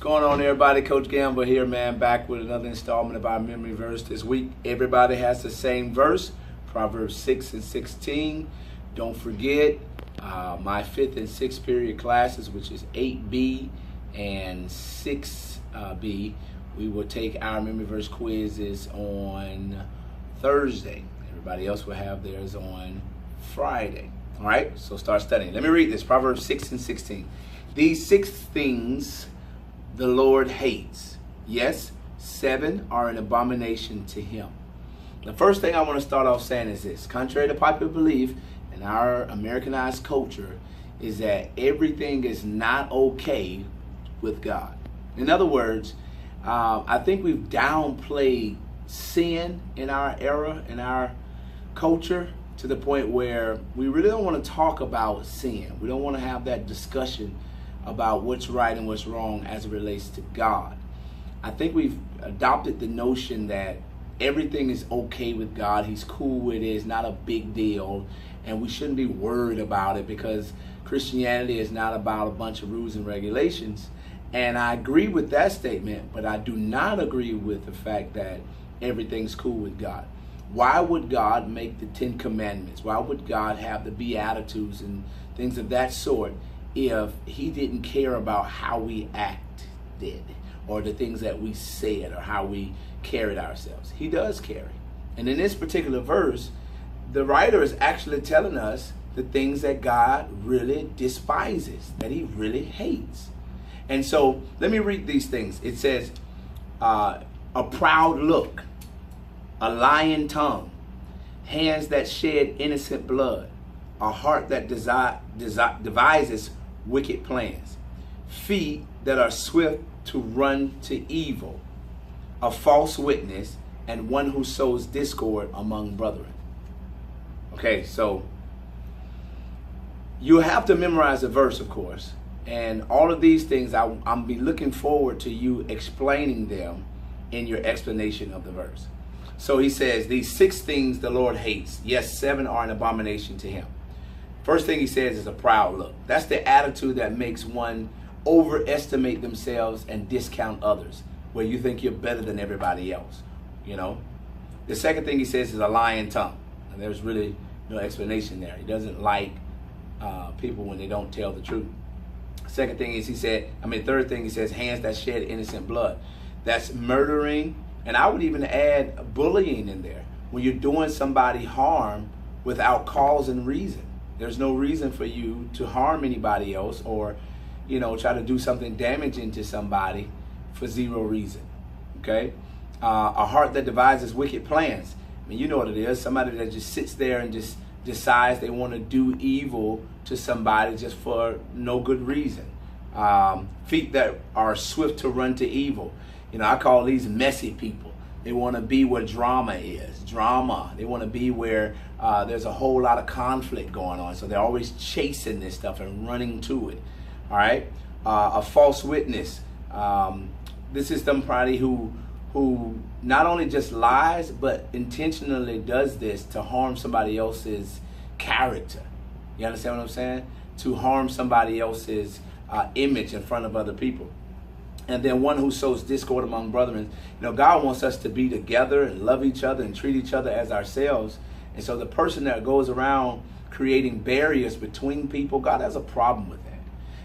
going on, everybody? Coach Gamble here, man, back with another installment of our memory verse this week. Everybody has the same verse, Proverbs 6:16. Don't forget my 5th and 6th period classes, which is 8B and 6B. We will take our memory verse quizzes on Thursday. Everybody else will have theirs on Friday. All right, so start studying. Let me read this, Proverbs 6:16. These 6 things the Lord hates. Yes, 7 are an abomination to him. The first thing I want to start off saying is this. Contrary to popular belief in our Americanized culture is that everything is not okay with God. In other words, I think we've downplayed sin in our era, in our culture, to the point where we really don't want to talk about sin. We don't want to have that discussion about what's right and what's wrong as it relates to God. I think we've adopted the notion that everything is okay with God. He's cool with it. It's not a big deal. And we shouldn't be worried about it because Christianity is not about a bunch of rules and regulations. And I agree with that statement, but I do not agree with the fact that everything's cool with God. Why would God make the 10 Commandments? Why would God have the Beatitudes and things of that sort if he didn't care about how we acted or the things that we said or how we carried ourselves? He does carry. And in this particular verse, the writer is actually telling us the things that God really despises, that he really hates. And so let me read these things. It says, a proud look, a lying tongue, hands that shed innocent blood, a heart that devises wicked plans, feet that are swift to run to evil, a false witness, and one who sows discord among brethren. Okay, so you have to memorize the verse, of course, and all of these things, I'm be looking forward to you explaining them in your explanation of the verse. So he says, these 6 things the Lord hates. Yes, 7 are an abomination to him. First thing he says is a proud look. That's the attitude that makes one overestimate themselves and discount others, where you think you're better than everybody else, you know. The second thing he says is a lying tongue. And there's really no explanation there. He doesn't like people when they don't tell the truth. Third thing he says, hands that shed innocent blood. That's murdering, and I would even add bullying in there. When you're doing somebody harm without cause and reason. There's no reason for you to harm anybody else or, try to do something damaging to somebody for 0 reason. Okay? A heart that devises wicked plans. I mean, you know what it is. Somebody that just sits there and just decides they want to do evil to somebody just for no good reason. Feet that are swift to run to evil. I call these messy people. They want to be where drama is. They want to be where there's a whole lot of conflict going on. So they're always chasing this stuff and running to it. All right. A false witness. This is somebody who not only just lies, but intentionally does this to harm somebody else's character. You understand what I'm saying? To harm somebody else's image in front of other people. And then one who sows discord among brethren. God wants us to be together and love each other and treat each other as ourselves. And so the person that goes around creating barriers between people, God has a problem with that.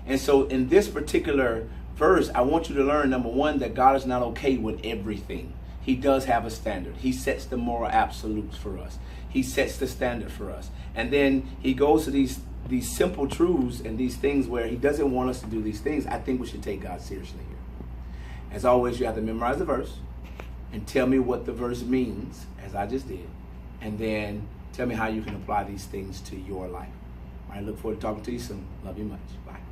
And so in this particular verse, I want you to learn, number one, that God is not okay with everything. He does have a standard. He sets the moral absolutes for us. He sets the standard for us. And then he goes to these simple truths and these things where he doesn't want us to do these things. I think we should take God seriously here. As always, you have to memorize the verse and tell me what the verse means, as I just did. And then tell me how you can apply these things to your life. I look forward to talking to you soon. Love you much. Bye.